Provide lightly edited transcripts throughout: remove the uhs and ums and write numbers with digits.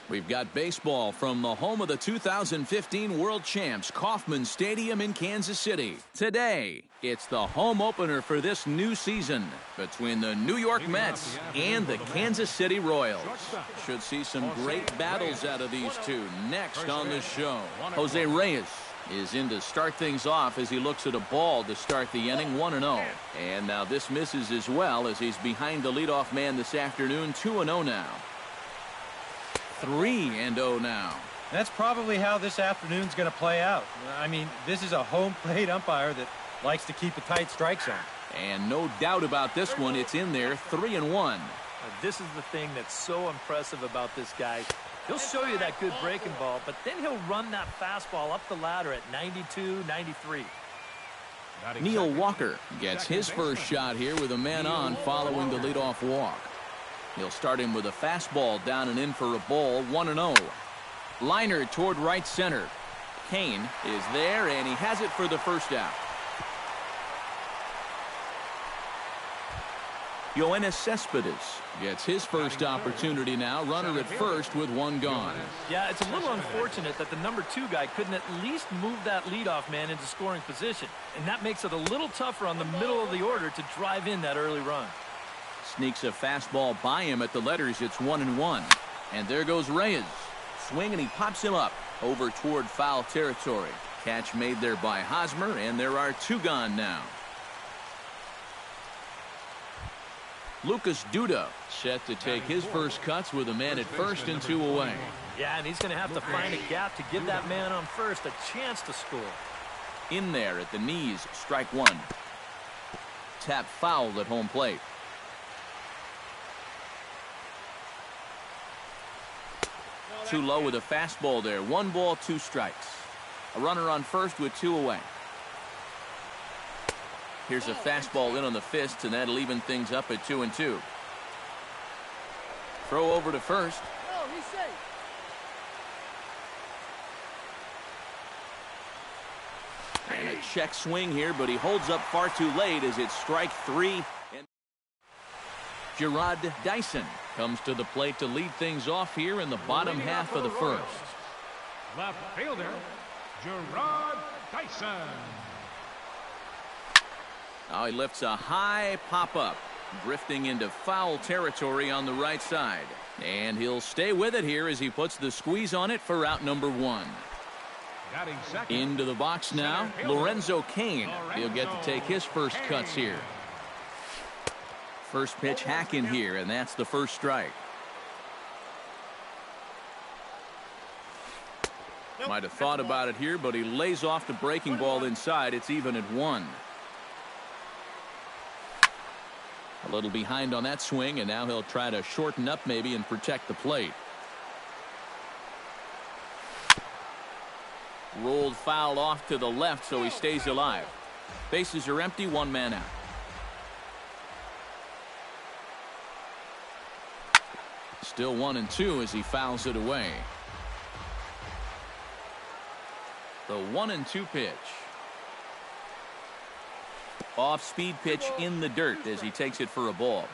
We've got baseball from the home of the 2015 World Champs, Kauffman Stadium in Kansas City. Today, it's the home opener for this new season between the New York Mets and the Kansas City Royals. Should see some great battles out of these two next on the show. Jose Reyes is in to start things off as he looks at a ball to start the inning, 1-0. And now this misses as well as he's behind the leadoff man this afternoon, 2-0 now. 3-0 now. That's probably how this afternoon's going to play out. I mean, this is a home plate umpire that likes to keep a tight strike zone. And no doubt about this one, it's in there, 3-1. This is the thing that's so impressive about this guy. He'll show you that good breaking ball, but then he'll run that fastball up the ladder at 92, 93. Neil Walker gets his first shot here with a man on following the leadoff walk. He'll start him with a fastball down and in for a ball, 1-0. Liner toward right center. Kane is there, and he has it for the first out. Yoenis Cespedes gets his first opportunity now, runner at first with one gone. Yeah, it's a little unfortunate that the number 2 guy couldn't at least move that leadoff man into scoring position, and that makes it a little tougher on the middle of the order to drive in that early run. Sneaks a fastball by him at the letters. It's 1-1. And there goes Reyes. Swing, and he pops him up over toward foul territory. Catch made there by Hosmer, and there are 2 gone now. Lucas Duda set to take his first cuts with a man at first and 2 away. Yeah, and he's going to have to find a gap to give that man on first a chance to score. In there at the knees, strike 1. Tap foul at home plate. Too low with a fastball there. 1 ball, 2 strikes. A runner on first with 2 away. Here's a fastball in on the fist, and that'll even things up at 2-2. Throw over to first. No, he's safe. And a check swing here, but he holds up far too late as it's strike 3. And Gerard Dyson comes to the plate to lead things off here in the bottom half of the first. Left fielder, Gerard Dyson. Now he lifts a high pop-up, drifting into foul territory on the right side. And he'll stay with it here as he puts the squeeze on it for out number 1. Into the box now, Lorenzo Cain. He'll get to take his first cuts here. First pitch hack in here, and that's the first strike. Might have thought about it here, but he lays off the breaking ball inside. It's even at 1. A little behind on that swing, and now he'll try to shorten up maybe and protect the plate. Rolled foul off to the left, so he stays alive. Bases are empty, 1 man out. Still 1-2 as he fouls it away. The 1-2 pitch. Off-speed pitch in the dirt as he takes it for a ball.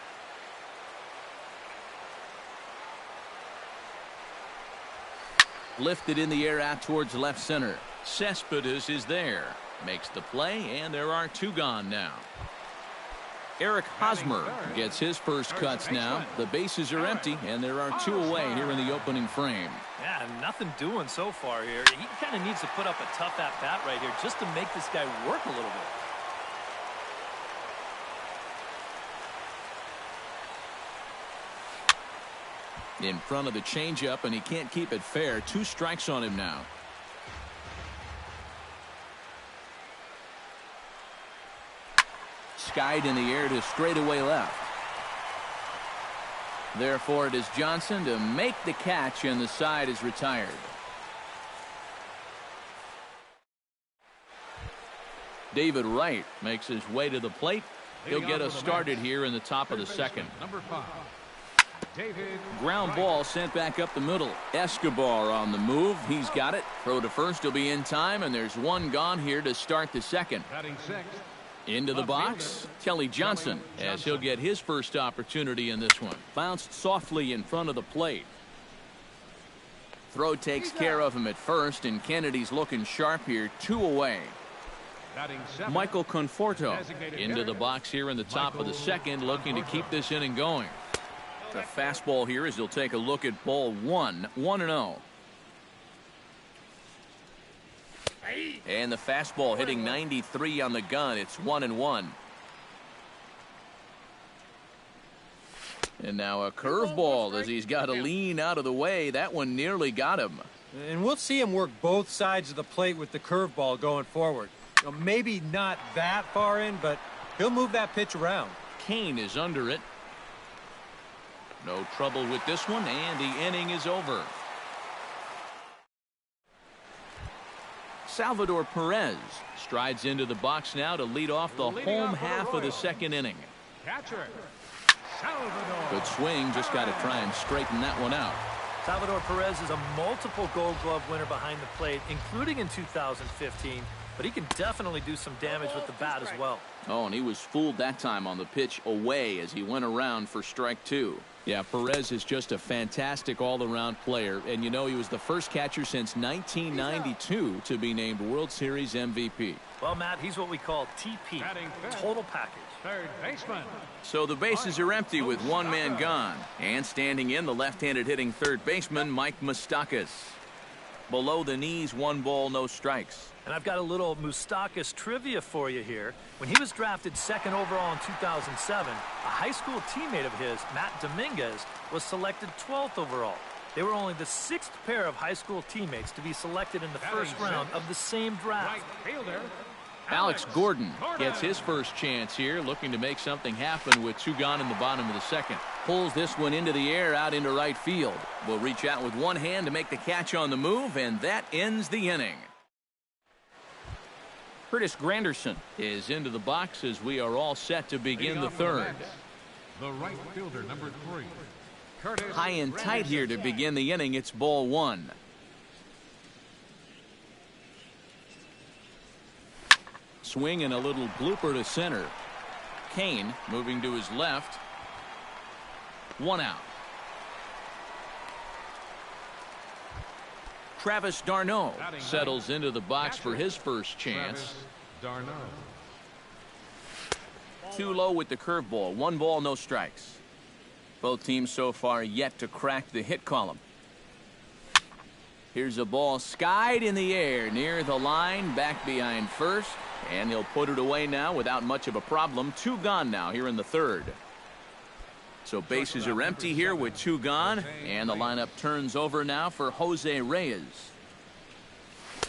Lifted in the air out towards left center. Cespedes is there. Makes the play, and there are 2 gone now. Eric Hosmer gets his first cuts now. The bases are empty, and there are 2 away here in the opening frame. Yeah, nothing doing so far here. He kind of needs to put up a tough at-bat right here just to make this guy work a little bit. In front of the changeup, and he can't keep it fair. 2 strikes on him now. Skied in the air to straightaway left. Therefore, it is Johnson to make the catch, and the side is retired. David Wright makes his way to the plate. He'll get us started here in the top of the second. Number 5. Ground ball sent back up the middle. Escobar on the move. He's got it. Throw to first. He'll be in time, and there's 1 gone here to start the second. Batting 6. Into the box, Kelly Johnson, as he'll get his first opportunity in this one. Bounced softly in front of the plate. Throw takes care of him at first, and Kennedy's looking sharp here, 2 away. Michael Conforto into the box here in the top of the second, looking to keep this inning going. The fastball here as he'll take a look at ball 1, 1-0. And the fastball hitting 93 on the gun. It's 1-1. And now a curveball as he's got to lean out of the way. That one nearly got him. And we'll see him work both sides of the plate with the curveball going forward. You know, maybe not that far in, but he'll move that pitch around. Kane is under it. No trouble with this one, and the inning is over. Salvador Perez strides into the box now to lead off the home half of the second inning. Catcher, Salvador. Good swing, just got to try and straighten that one out. Salvador Perez is a multiple Gold Glove winner behind the plate, including in 2015. But he can definitely do some damage with the bat as well. Oh, and he was fooled that time on the pitch away as he went around for strike 2. Yeah, Perez is just a fantastic all-around player. And, you know, he was the first catcher since 1992 to be named World Series MVP. Well, Matt, he's what we call TP, total package. Third baseman. So the bases are empty with one man gone. And standing in, the left-handed hitting third baseman, Mike Moustakas. Below the knees, 1 ball, no strikes. And I've got a little Moustakas trivia for you here. When he was drafted 2nd overall in 2007, a high school teammate of his, Matt Dominguez, was selected 12th overall. They were only the 6th pair of high school teammates to be selected in the first round of the same draft. Right fielder, Alex Gordon gets his first chance here, looking to make something happen with 2 gone in the bottom of the second. Pulls this one into the air out into right field. Will reach out with one hand to make the catch on the move, and that ends the inning. Curtis Granderson is into the box as we are all set to begin the third. the right fielder, number 3. Curtis High and tight here to begin the inning. It's ball 1. Swing and a little blooper to center. Kane moving to his left. 1 out. Travis d'Arnaud settles into the box for his first chance. D'Arnaud. Too low with the curveball. 1 ball, no strikes. Both teams so far yet to crack the hit column. Here's a ball skied in the air near the line, back behind first, and he'll put it away now without much of a problem. 2 gone now here in the third. So bases are empty here with 2 gone, and the lineup turns over now for Jose Reyes.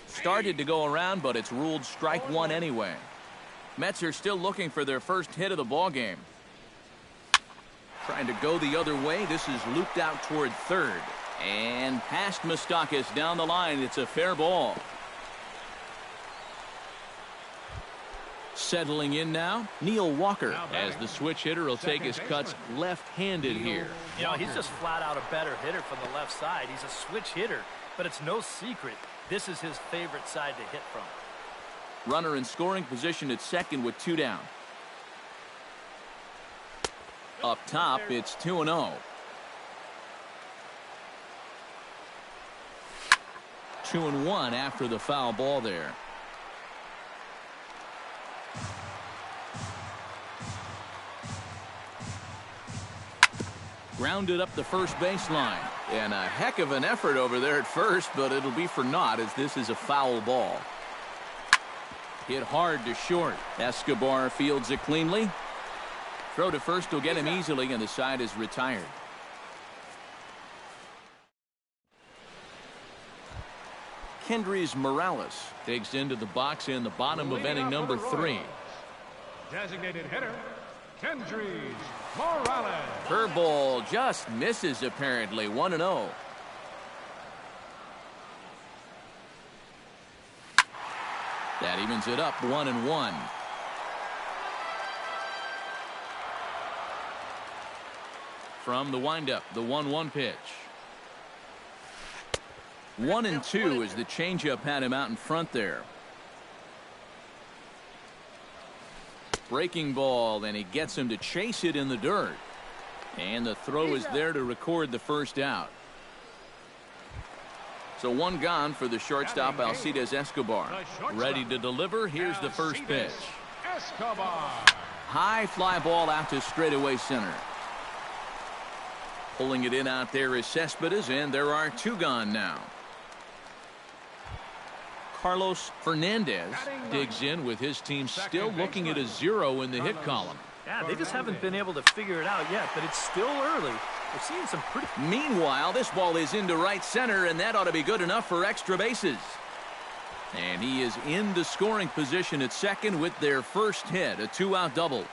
Started to go around, but it's ruled strike 1 anyway. Mets are still looking for their first hit of the ball game. Trying to go the other way. This is looped out toward third. And past Moustakas down the line. It's a fair ball. Settling in now, Neil Walker, as the switch hitter will take his cuts left-handed here. You know, he's just flat out a better hitter from the left side. He's a switch hitter, but it's no secret this is his favorite side to hit from. Runner in scoring position at second with 2 down. Up top, it's 2-0. 2-1 after the foul ball there. Grounded up the first baseline. And a heck of an effort over there at first, but it'll be for naught as this is a foul ball. Hit hard to short. Escobar fields it cleanly. Throw to first will get him easily, and the side is retired. Kendrys Morales digs into the box in the bottom of inning number 3. Designated hitter, Kendrys Morales. Curveball just misses apparently. 1-0. That evens it up 1-1. From the windup, the 1-1 pitch. 1-2 as the changeup had him out in front there. Breaking ball, and he gets him to chase it in the dirt. And the throw is there to record the first out. So one gone for the shortstop, Alcides Escobar. Ready to deliver. Here's the first pitch. Escobar. High fly ball out to straightaway center. Pulling it in out there is Cespedes, and there are two gone now. Carlos Fernandez digs in with his team still looking at a 0 in the hit column. Yeah, they just haven't been able to figure it out yet, but it's still early. We're seeing some pretty... Meanwhile, this ball is into right center, and that ought to be good enough for extra bases. And he is in the scoring position at second with their first hit, a 2-out double.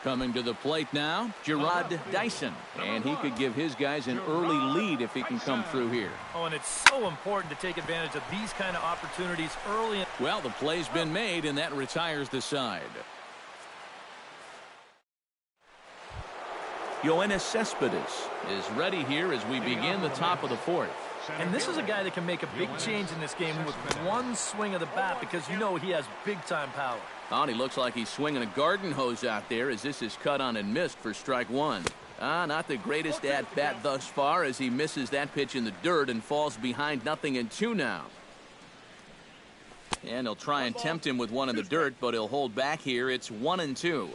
Coming to the plate now, Gerard Dyson. And he could give his guys an early lead if he can come through here. Oh, and it's so important to take advantage of these kind of opportunities early. Well, the play's been made, and that retires the side. Yoenis Cespedes is ready here as we begin the top of the fourth. And this is a guy that can make a big change in this game with one swing of the bat because you know he has big-time power. Oh, and he looks like he's swinging a garden hose out there as this is cut on and missed for strike one. Not the greatest at-bat thus far as he misses that pitch in the dirt and falls behind 0-2 now. And he'll try and tempt him with one in the dirt, but he'll hold back here. It's 1-2.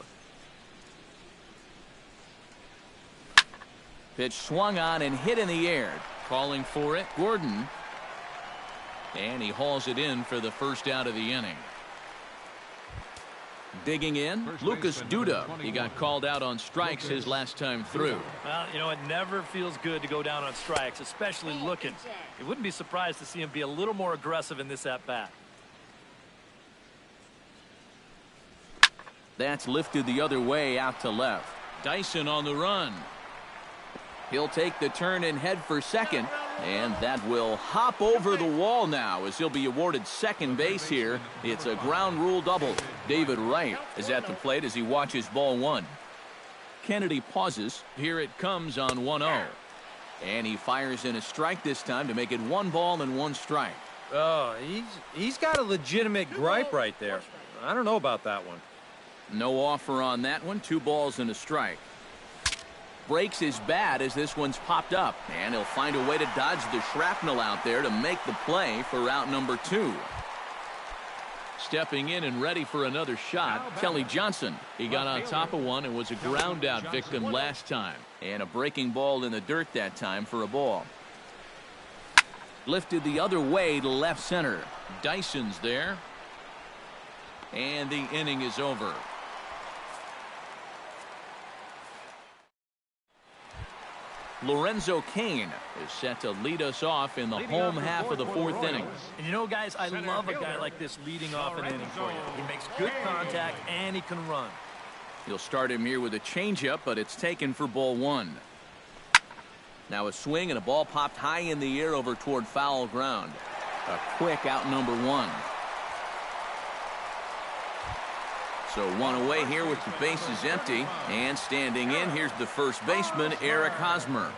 Pitch swung on and hit in the air. Calling for it, Gordon. And he hauls it in for the first out of the inning. Digging in, Lucas Duda. He got called out on strikes his last time through. Well, you know, it never feels good to go down on strikes, especially looking. You wouldn't be surprised to see him be a little more aggressive in this at-bat. That's lifted the other way out to left. Dyson on the run. He'll take the turn and head for second, and that will hop over the wall now as he'll be awarded second base here. It's a ground rule double. David Wright is at the plate as he watches ball one. Kennedy pauses. Here it comes on 1-0. And he fires in a strike this time to make it 1 ball and 1 strike. Oh, he's got a legitimate gripe right there. I don't know about that one. No offer on that one. 2 balls and a strike. Breaks his bat as this one's popped up, and he'll find a way to dodge the shrapnel out there to make the play for out number 2. Stepping in and ready for another shot, Kelly Johnson. He got on top of one and was a ground out victim last time, and a breaking ball in the dirt that time for a ball. Lifted the other way to left center. Dyson's there, and the inning is over. Lorenzo Cain is set to lead us off in the home half of the 4th inning. And you know, guys, I love a guy like this leading off an inning for you. He makes good contact and he can run. You'll start him here with a changeup, but it's taken for ball 1. Now a swing and a ball popped high in the air over toward foul ground. A quick out number 1. So 1 away here with the bases empty, and standing in, here's the first baseman, Eric Hosmer.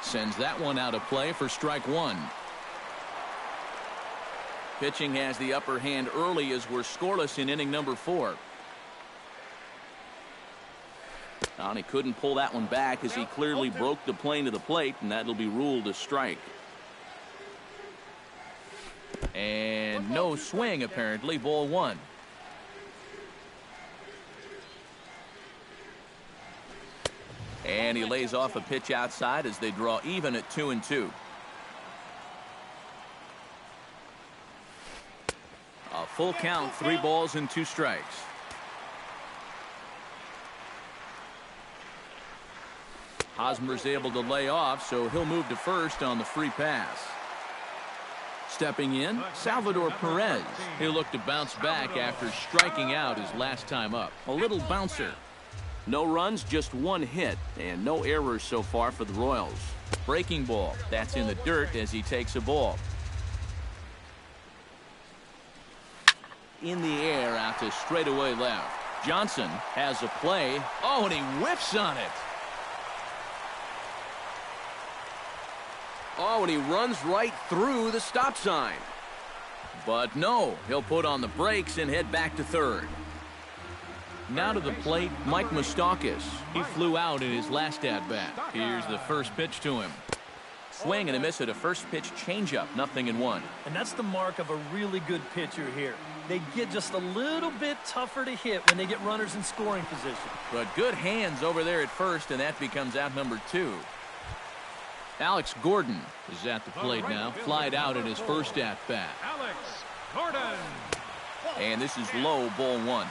Sends that one out of play for strike 1. Pitching has the upper hand early as we're scoreless in inning number 4. And he couldn't pull that one back as he clearly broke the plane of the plate, and that'll be ruled a strike. And no swing, apparently. Ball 1. And he lays off a pitch outside as they draw even at 2-2. A full count, 3 balls and 2 strikes. Hosmer's able to lay off, so he'll move to first on the free pass. Stepping in, Salvador Perez. He'll look to bounce back after striking out his last time up. A little bouncer. No runs, just 1 hit, and no errors so far for the Royals. Breaking ball. That's in the dirt as he takes a ball. In the air out to straightaway left. Johnson has a play. Oh, and he whiffs on it. Oh, and he runs right through the stop sign. But no, he'll put on the brakes and head back to third. Now to the plate, Mike Moustakas. He flew out in his last at-bat. Here's the first pitch to him. Swing and a miss at a first pitch changeup, 0-1. And that's the mark of a really good pitcher here. They get just a little bit tougher to hit when they get runners in scoring position. But good hands over there at first, and that becomes out number 2. Alex Gordon is at the plate now. Flied out in his first at-bat. Alex Gordon. And this is low, ball 1.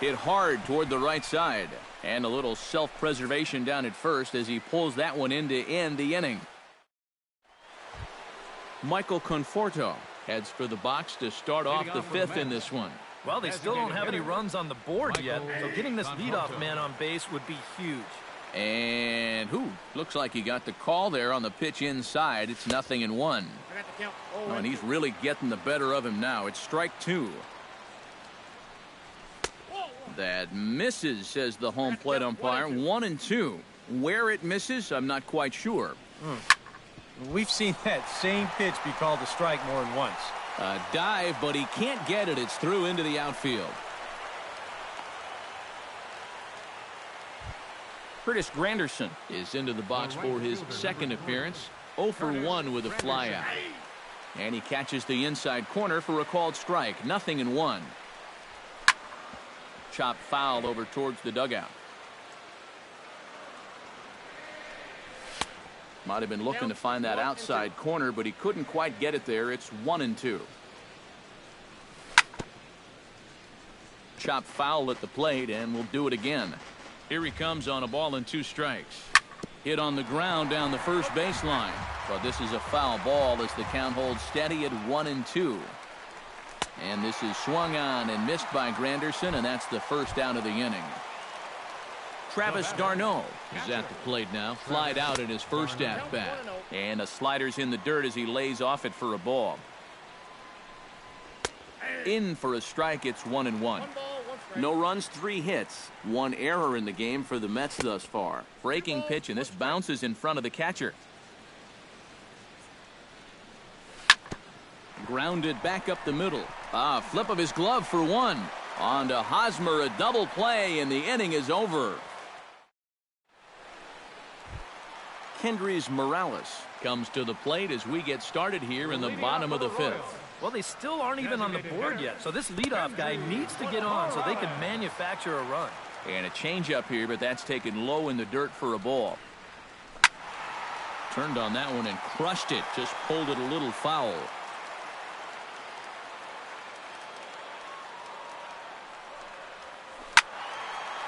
Hit hard toward the right side. And a little self-preservation down at first as he pulls that one in to end the inning. Michael Conforto heads for the box to start off the 5th in this one. Well, they still don't have any runs on the board yet, so getting this leadoff man on base would be huge. And looks like he got the call there on the pitch inside. It's 0-1. Oh, and he's really getting the better of him now. It's strike 2. That misses, says the home plate umpire. 1-2. Where it misses, I'm not quite sure. We've seen that same pitch be called a strike more than once. A dive, but he can't get it. It's through into the outfield. Curtis Granderson is into the box for his second appearance. 0 for 1 with a flyout. And he catches the inside corner for a called strike. 0-1. Chop foul over towards the dugout. Might have been looking to find that outside corner, but he couldn't quite get it there. It's 1-2. Chop foul at the plate, and we'll do it again. Here he comes on a ball and 2 strikes. Hit on the ground down the first baseline. But this is a foul ball as the count holds steady at 1-2. And this is swung on and missed by Granderson, and that's the first out of the inning. Travis d'Arnaud is at the plate now. Flied out in his first at-bat. And a slider's in the dirt as he lays off it for a ball. In for a strike, it's 1-1. No runs, 3 hits. 1 error in the game for the Mets thus far. Breaking pitch, and this bounces in front of the catcher. Grounded back up the middle. Flip of his glove for 1. On to Hosmer, a double play, and the inning is over. Kendrys Morales comes to the plate as we get started here in the bottom of the 5th. Well, they still aren't even on the board yet, so this leadoff guy needs to get on so they can manufacture a run. And a changeup here, but that's taken low in the dirt for a ball. Turned on that one and crushed it. Just pulled it a little foul.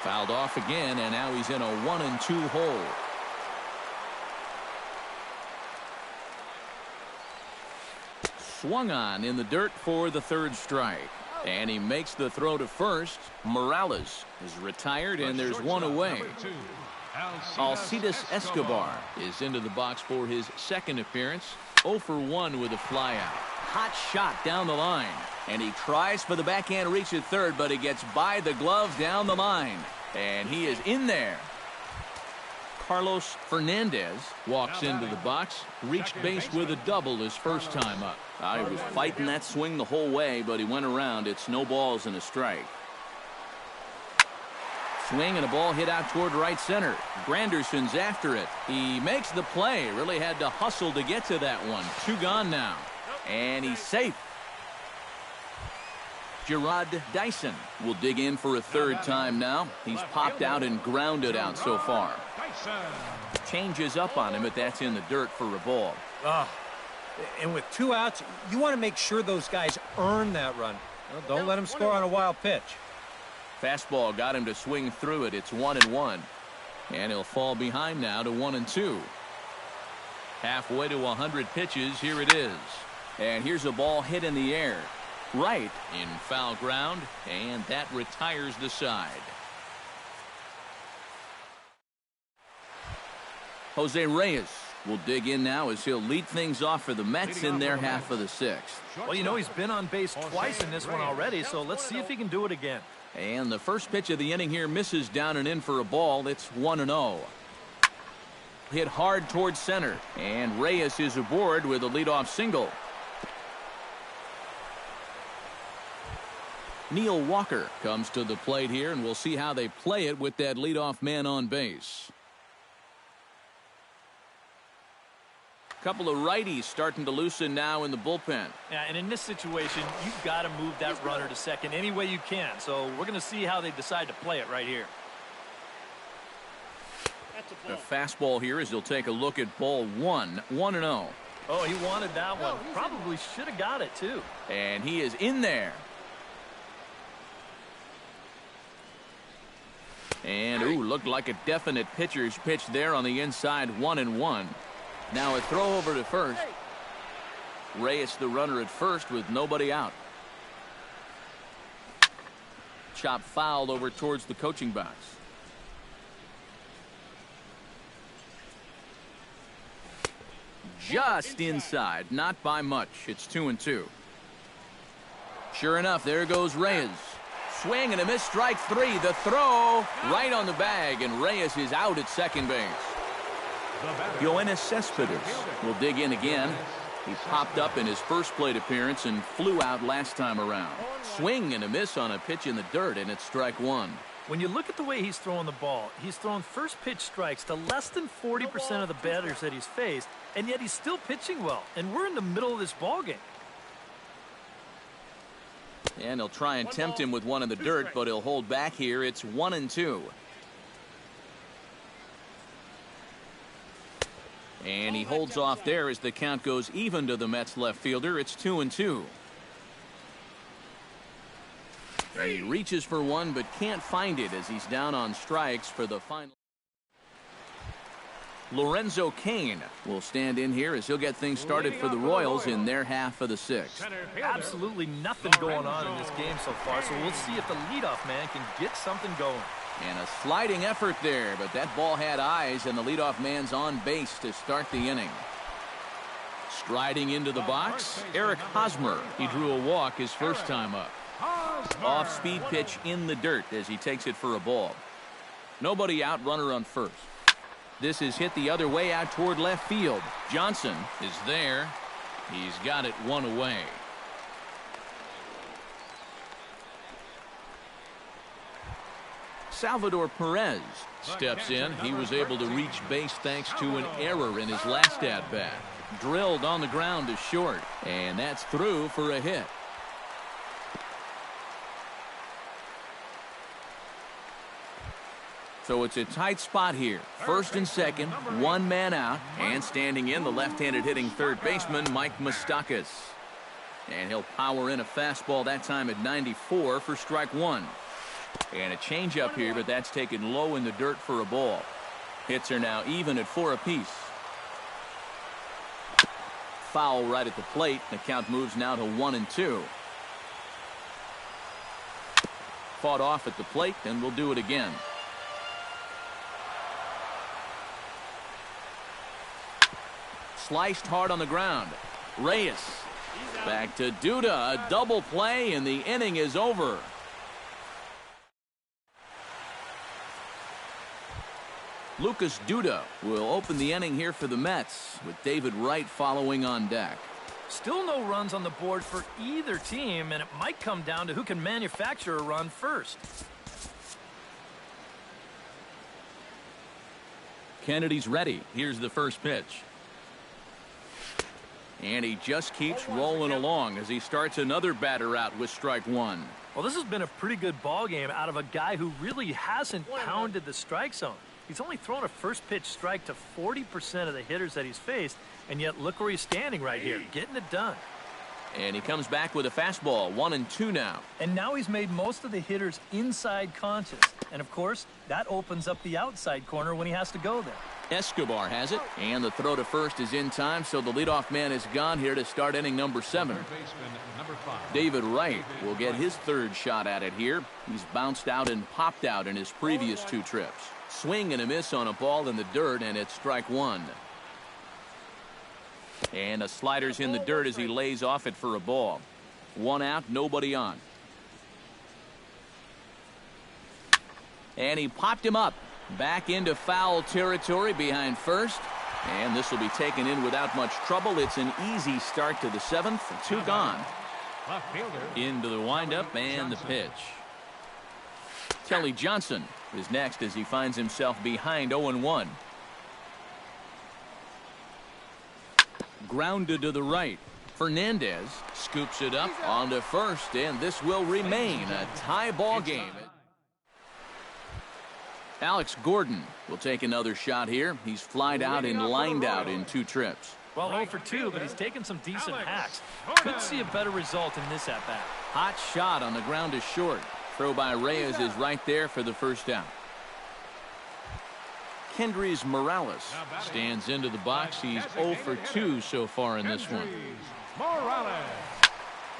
Fouled off again, and now he's in a 1-2 hole. Swung on in the dirt for the 3rd strike. And he makes the throw to first. Morales is retired, and there's 1 away. Alcides Escobar is into the box for his second appearance. 0 for 1 with a flyout. Hot shot down the line. And he tries for the backhand reach at third, but he gets by the glove down the line. And he is in there. Carlos Fernandez walks into the box. Reached base with a double his first time up. He was fighting that swing the whole way, but he went around. It's no balls and a strike. Swing and a ball hit out toward right center. Granderson's after it. He makes the play. Really had to hustle to get to that one. 2 gone now. And he's safe. Gerard Dyson will dig in for a 3rd time now. He's popped out and grounded out so far. Changes up on him, but that's in the dirt for a ball. And with 2 outs, you want to make sure those guys earn that run. Don't let them score on a wild pitch. Fastball got him to swing through it. It's 1-1. And he'll fall behind now to 1-2. Halfway to 100 pitches. Here it is. And here's a ball hit in the air. Right in foul ground, and that retires the side. Jose Reyes will dig in now as he'll lead things off for the Mets in their half of the 6th. Well, you know, he's been on base twice in this one already, so let's see if he can do it again. And the first pitch of the inning here misses down and in for a ball. It's 1-0. Hit hard towards center, and Reyes is aboard with a leadoff single. Neil Walker comes to the plate here, and we'll see how they play it with that leadoff man on base. Couple of righties starting to loosen now in the bullpen. Yeah, and in this situation, you've got to move that runner to second any way you can. So we're going to see how they decide to play it right here. The fastball here as he'll take a look at ball 1, 1-0. Oh, he wanted that one. Probably should have got it, too. And he is in there. And, ooh, looked like a definite pitcher's pitch there on the inside, 1-1. Now a throw over to first. Reyes the runner at first with nobody out. Chop fouled over towards the coaching box. Just inside, not by much. It's 2-2. Sure enough, there goes Reyes. Swing and a miss, strike 3. The throw right on the bag, and Reyes is out at second base. Yoenis Cespedes will dig in again. He popped up in his first plate appearance and flew out last time around. Swing and a miss on a pitch in the dirt, and it's strike 1. When you look at the way he's throwing the ball, he's throwing first pitch strikes to less than 40% of the batters that he's faced, and yet he's still pitching well. And we're in the middle of this ball game. And he'll try and tempt him with one in the dirt, but he'll hold back here. It's 1-2. And he holds off there as the count goes even to the Mets left fielder. It's 2-2. And he reaches for one but can't find it as he's down on strikes for the final. Lorenzo Cain will stand in here as he'll get things started for the Royals in their half of the 6th. Absolutely nothing going on in this game so far, so we'll see if the leadoff man can get something going. And a sliding effort there, but that ball had eyes, and the leadoff man's on base to start the inning. Striding into the box, Eric Hosmer. He drew a walk his first time up. Off-speed pitch in the dirt as he takes it for a ball. Nobody out, runner on first. This is hit the other way out toward left field. Johnson is there. He's got it one away. Salvador Perez steps in. He was able to reach base thanks to an error in his last at-bat. Drilled on the ground to short, and that's through for a hit. So it's a tight spot here. First and second, one man out, and standing in the left-handed hitting third baseman, Mike Moustakas. And he'll power in a fastball that time at 94 for strike 1. And a changeup here, but that's taken low in the dirt for a ball. Hits are now even at 4 apiece. Foul right at the plate. The count moves now to 1-2. Fought off at the plate, and we'll do it again. Sliced hard on the ground. Reyes back to Duda. A double play, and the inning is over. Lucas Duda will open the inning here for the Mets, with David Wright following on deck. Still no runs on the board for either team, and it might come down to who can manufacture a run first. Kennedy's ready. Here's the first pitch. And he just keeps rolling along as he starts another batter out with strike 1. Well, this has been a pretty good ball game out of a guy who really hasn't pounded the strike zone. He's only thrown a first pitch strike to 40% of the hitters that he's faced, and yet look where he's standing right here, getting it done. And he comes back with a fastball, 1-2 now. And now he's made most of the hitters inside conscious. And, of course, that opens up the outside corner when he has to go there. Escobar has it, and the throw to first is in time, so the leadoff man is gone here to start inning number 7. David Wright will get his third shot at it here. He's bounced out and popped out in his previous 2 trips. Swing and a miss on a ball in the dirt, and it's strike 1. And a slider's in the dirt as he lays off it for a ball. 1 out, nobody on. And he popped him up. Back into foul territory behind first. And this will be taken in without much trouble. It's an easy start to the 7th. 2 gone. Left fielder. Into the windup and the pitch. Kelly Johnson is next as he finds himself behind 0-1. Grounded to the right. Fernandez scoops it up onto first, and this will remain a tie ball game. Alex Gordon will take another shot here. He's flied out and lined out in 2 trips. Well, 0 for 2, but he's taken some decent hacks. Could see a better result in this at-bat. Hot shot on the ground is short. Throw by Reyes is right there for the first out. Kendrys Morales stands into the box. He's 0 for 2 so far in this one. Morales.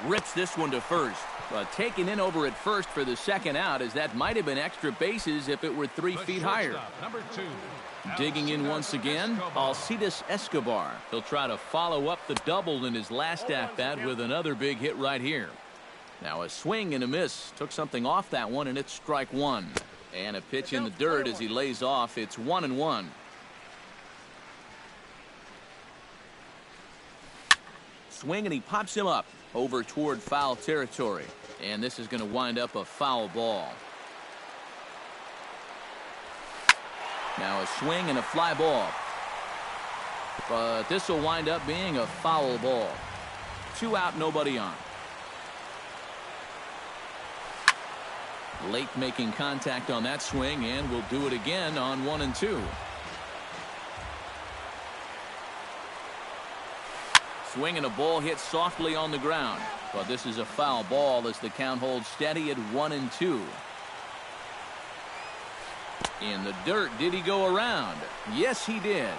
Rips this one to first, but taken in over at first for the second out, as that might have been extra bases if it were 3 feet higher. Number 2. Digging in once again, Alcides Escobar. He'll try to follow up the double in his last at-bat with another big hit right here. Now a swing and a miss. Took something off that one, and it's strike 1. And a pitch in the dirt as he lays off. It's 1-1. Swing, and he pops him up over toward foul territory. And this is going to wind up a foul ball. Now a swing and a fly ball. But this will wind up being a foul ball. 2 out, nobody on. Late making contact on that swing, and will do it again on 1 and 2. Swing and a ball hit softly on the ground, but this is a foul ball as the count holds steady at 1 and 2. In the dirt, did he go around? Yes, he did.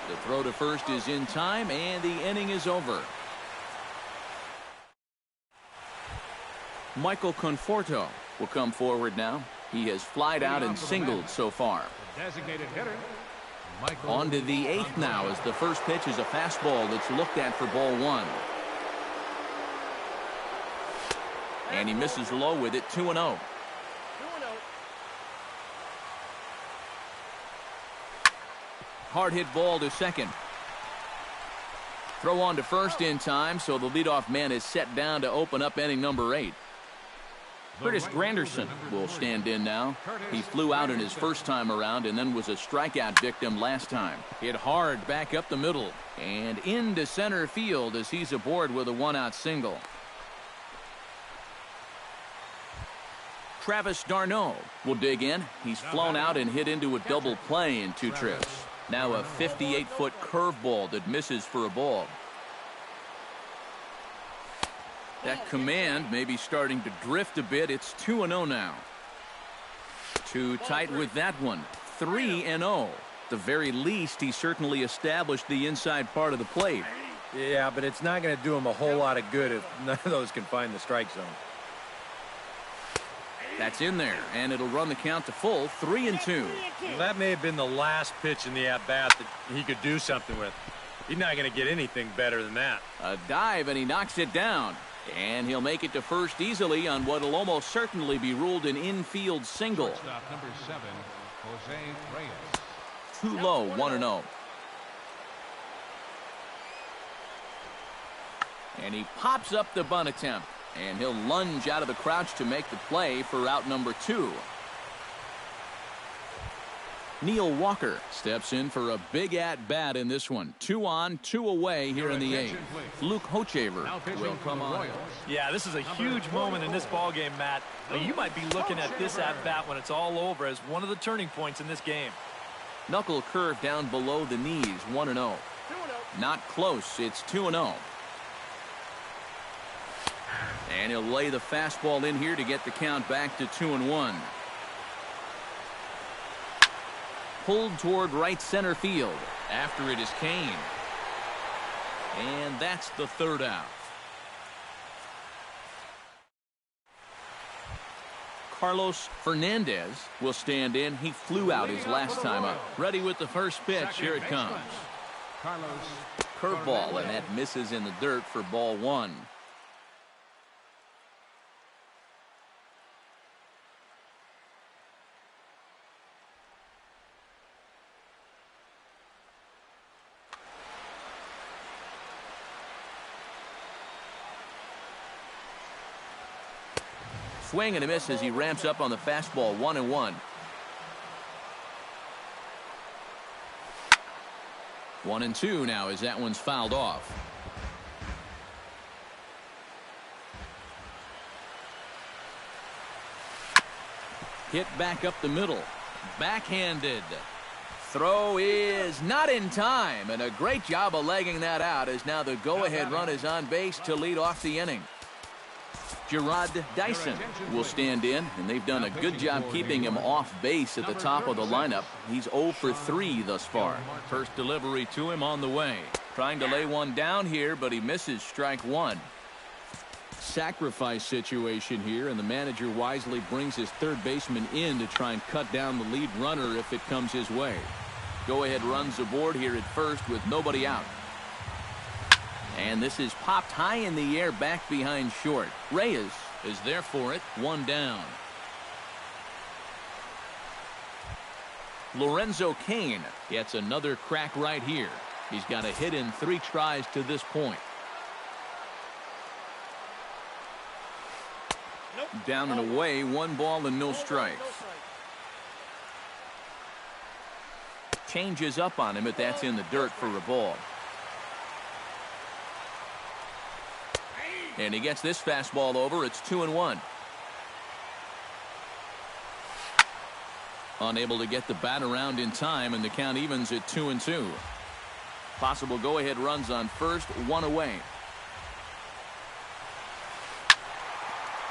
The throw to first is in time, and the inning is over. Michael Conforto will come forward now. He has flied out and singled so far. Designated hitter. On to the 8th now, as the first pitch is a fastball that's looked at for ball 1. And he misses low with it, 2-0. Hard hit ball to second. Throw on to first in time, so the leadoff man is set down to open up inning number 8. Curtis Granderson will stand in now. He flew out in his first time around and then was a strikeout victim last time. Hit hard back up the middle and into center field as he's aboard with a 1-out single. Travis d'Arnaud will dig in. He's flown out and hit into a double play in 2 trips. Now a 58-foot curveball that misses for a ball. That command may be starting to drift a bit. It's 2-0 now. Too tight with that one. 3-0. The very least, he certainly established the inside part of the plate. Yeah, but it's not going to do him a whole lot of good if none of those can find the strike zone. That's in there, and it'll run the count to full, 3-2. Well, that may have been the last pitch in the at-bat that he could do something with. He's not going to get anything better than that. A dive, and he knocks it down. And he'll make it to first easily on what will almost certainly be ruled an infield single. Shortstop number 7, Jose Reyes. Too low, 1-0. And he pops up the bunt attempt. And he'll lunge out of the crouch to make the play for out number 2. Neil Walker steps in for a big at-bat in this one. 2 on, 2 away here in the 8th. Luke Hochevar will come on. Yeah, this is a huge moment in this ballgame, Matt. You might be looking at this at-bat when it's all over as one of the turning points in this game. Knuckle curve down below the knees, 1-0. Not close, it's 2-0. And he'll lay the fastball in here to get the count back to 2-1. Pulled toward right center field. After it is Kane. And that's the 3rd out. Carlos Fernandez will stand in. He flew out his last time up. Ready with the first pitch. Here it comes. Curveball, and that misses in the dirt for ball 1. swing and a miss as he ramps up on the fastball. 1-1. 1-2 now as that one's fouled off. Hit back up the middle. Backhanded. Throw is not in time, and a great job of legging that out as now the go-ahead run is on base to lead off the inning. Gerard Dyson will stand in, and they've done a good job keeping him off base at the top of the lineup. He's 0 for 3 thus far. First delivery to him on the way. Trying to lay one down here, but he misses strike one. Sacrifice situation here, and the manager wisely brings his third baseman in to try and cut down the lead runner if it comes his way. Go-ahead runs aboard here at first with nobody out. And this is popped high in the air back behind short. Reyes is there for it. One down. Lorenzo Cain gets another crack right here. He's got a hit in 3 tries to this point. Down and away, 1 ball and no strikes. Changes up on him, but that's in the dirt for a ball. And he gets this fastball over. It's 2-1. Unable to get the bat around in time, and the count evens at 2-2. Possible go-ahead runs on first, 1 away.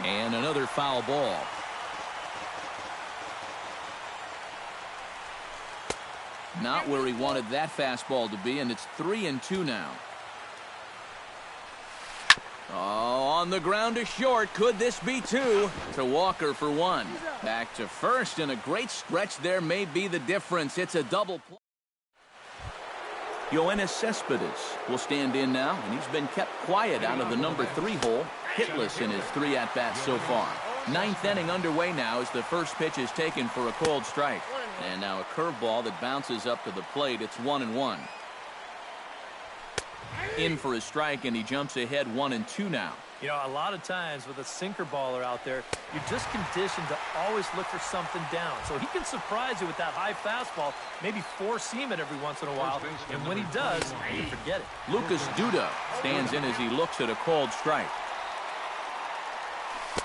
And another foul ball. Not where he wanted that fastball to be, and it's 3-2 now. Oh, on the ground to short. Could this be 2? To Walker for 1. Back to first, and a great stretch there may be the difference. It's a double play. Yoenis Cespedes will stand in now, and he's been kept quiet out of the number 3 hole. Hitless in his 3 at-bats so far. 9th inning underway now as the first pitch is taken for a cold strike. And now a curveball that bounces up to the plate. It's 1-1. In for a strike, and he jumps ahead 1-2 now. You know, a lot of times with a sinker baller out there, you're just conditioned to always look for something down. So he can surprise you with that high fastball, maybe four-seam it every once in a while. And when he does, you forget it. Lucas Duda stands in as he looks at a called strike.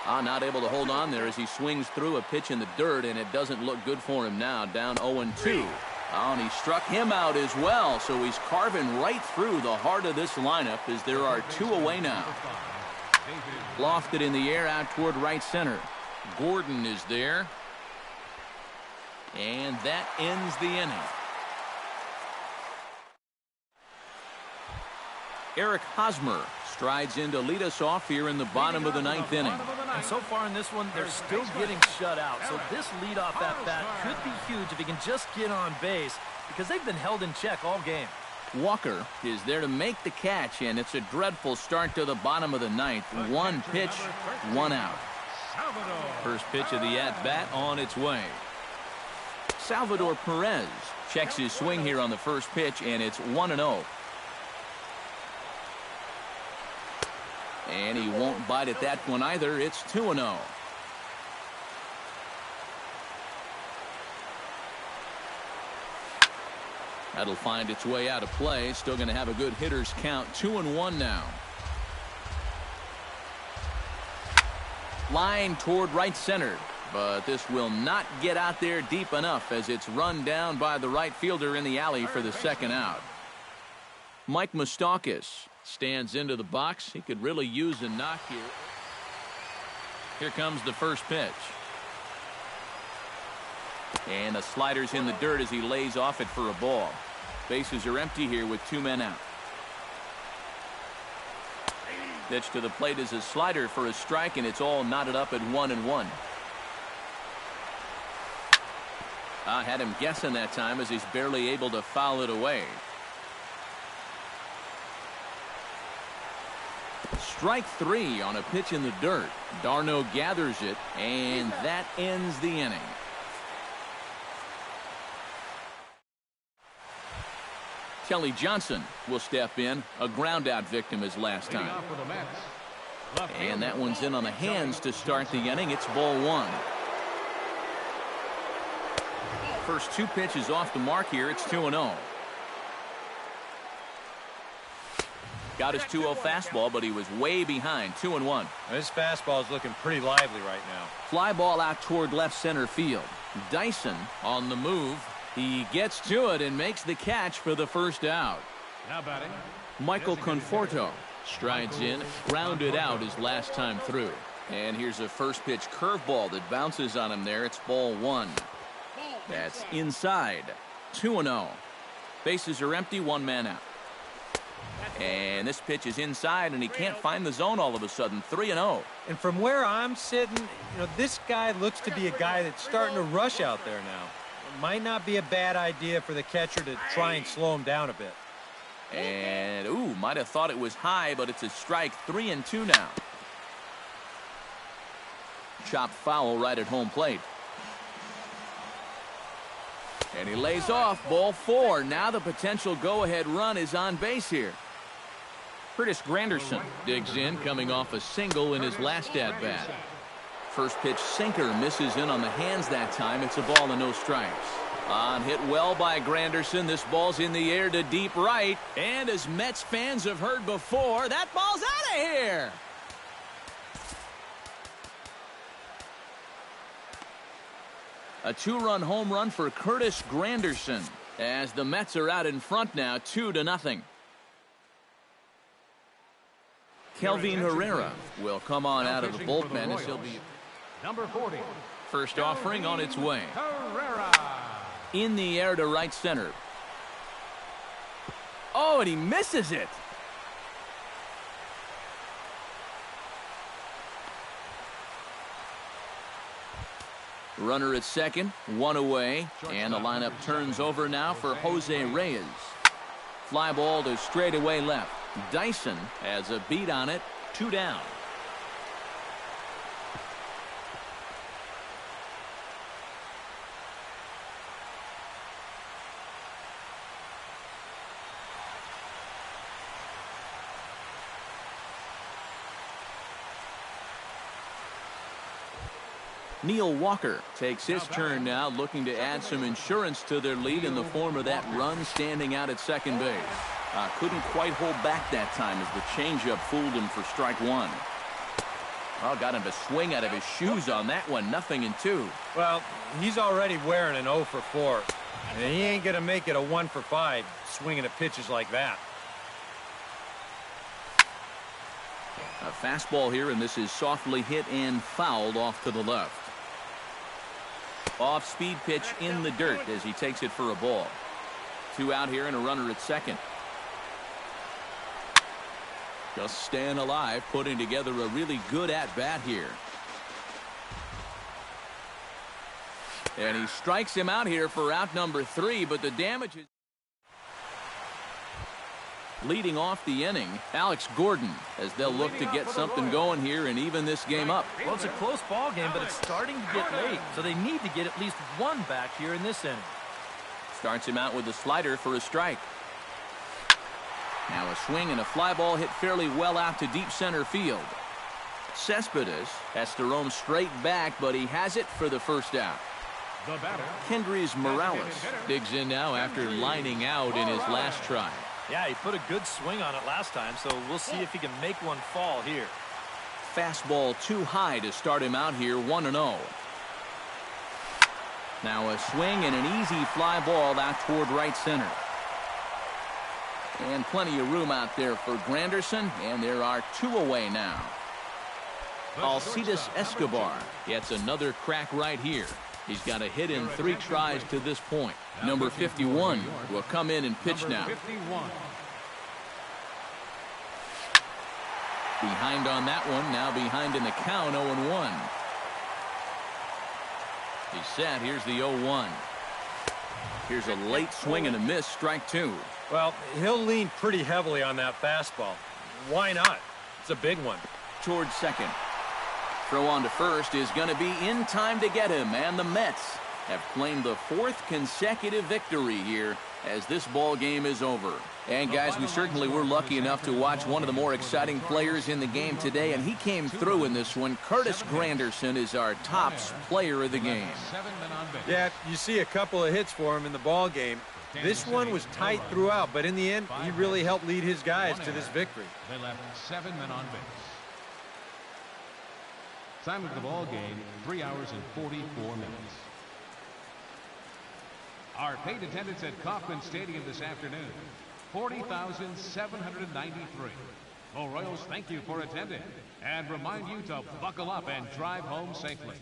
Not able to hold on there as he swings through a pitch in the dirt, and it doesn't look good for him now. Down 0-2. And he struck him out as well, so he's carving right through the heart of this lineup as there are 2 away now. Lofted in the air out toward right center. Gordon is there. And that ends the inning. Eric Hosmer strides in to lead us off here in the bottom of the 9th inning. And so far in this one, they're still getting shut out. So this leadoff at-bat could be huge if he can just get on base, because they've been held in check all game. Walker is there to make the catch, and it's a dreadful start to the bottom of the 9th. 1 pitch, 1 out. First pitch of the at-bat on its way. Salvador Perez checks his swing here on the first pitch, and it's 1-0. And he won't bite at that one either. It's 2-0. That'll find its way out of play. Still going to have a good hitter's count. 2-1 now. Line toward right center. But this will not get out there deep enough as it's run down by the right fielder in the alley for the second out. Mike Moustakas stands into the box. He could really use a knock here. Here comes the first pitch. And the slider's in the dirt as he lays off it for a ball. Bases are empty here with 2 men out. Pitch to the plate is a slider for a strike, and it's all knotted up at 1-1. I had him guessing that time as he's barely able to foul it away. Strike 3 on a pitch in the dirt. Darno gathers it, and that ends the inning. Kelly Johnson will step in, a ground out victim as last time. And that one's in on the hands to start the inning. It's ball one. First two pitches off the mark here. It's 2-0. Got his 2-0 fastball, but he was way behind. 2-1. This fastball is looking pretty lively right now. Fly ball out toward left center field. Dyson on the move. He gets to it and makes the catch for the first out. Now batting, Michael Conforto strides in, grounded out his last time through. And here's a first pitch curveball that bounces on him there. It's ball one. That's inside. 2-0. Bases are empty, one man out. And this pitch is inside, and he can't find the zone all of a sudden. 3-0. And from where I'm sitting, this guy looks to be a guy that's starting to rush out there now. It might not be a bad idea for the catcher to try and slow him down a bit. And, might have thought it was high, but it's a strike. 3-2 now. Chopped foul right at home plate. And he lays off. Ball four. Now the potential go-ahead run is on base here. Curtis Granderson digs in, coming off a single in his last at-bat. First pitch sinker misses in on the hands that time. It's a ball and no strikes. On hit well by Granderson. This ball's in the air to deep right. And as Mets fans have heard before, that ball's out of here. A two-run home run for Curtis Granderson as the Mets are out in front now, 2-0. Kelvin Herrera will come on out of the bullpen as he'll be number 40. First offering on its way. Herrera. In the air to right center. Oh, and he misses it. Runner at second, one away, and the lineup turns over now for Jose Reyes. Fly ball to straightaway left. Dyson has a beat on it, 2 down. Neil Walker takes his turn now, looking to add some insurance to their lead in the form of that run standing out at second base. Couldn't quite hold back that time as the changeup fooled him for strike one. Oh, got him to swing out of his shoes on that one. 0-2. Well, he's already wearing an 0 for 4. And he ain't going to make it a 1 for 5 swinging at pitches like that. A fastball here, and this is softly hit and fouled off to the left. Off-speed pitch in the dirt as he takes it for a ball. 2 out here and a runner at second. Just staying alive, putting together a really good at-bat here. And he strikes him out here for out number 3, but the damage is... Leading off the inning, Alex Gordon, as they'll look to get something going here and even this game up. Well, it's a close ball game, but it's starting to get late, so they need to get at least one back here in this inning. Starts him out with a slider for a strike. Now a swing and a fly ball hit fairly well out to deep center field. Cespedes has to roam straight back, but he has it for the first out. The batter, Kendrys Morales digs in now after lining out in his last try. Yeah, he put a good swing on it last time, so we'll see if he can make one fall here. Fastball too high to start him out here, 1-0. Now a swing and an easy fly ball out toward right center. And plenty of room out there for Granderson, and there are 2 away now. Alcides Escobar gets another crack right here. He's got a hit in 3 tries to this point. Number 51 will come in and pitch now. Behind on that one, now behind in the count, 0-1. He's set. Here's the 0-1. Here's a late swing and a miss, strike 2. Well, he'll lean pretty heavily on that fastball. Why not? It's a big one. Towards second. Throw on to first is going to be in time to get him, and the Mets have claimed the 4th consecutive victory here as this ball game is over. And guys, we certainly were lucky enough to watch one of the more exciting players in the game today, and he came through in this one. Curtis Granderson is our tops player of the game. Yeah, you see a couple of hits for him in the ball game. This one was tight throughout, but in the end, he really helped lead his guys to this victory. They left 7 men on base. Time of the ball game, 3 hours and 44 minutes. Our paid attendance at Kauffman Stadium this afternoon, 40,793. Well, Royals, thank you for attending and remind you to buckle up and drive home safely.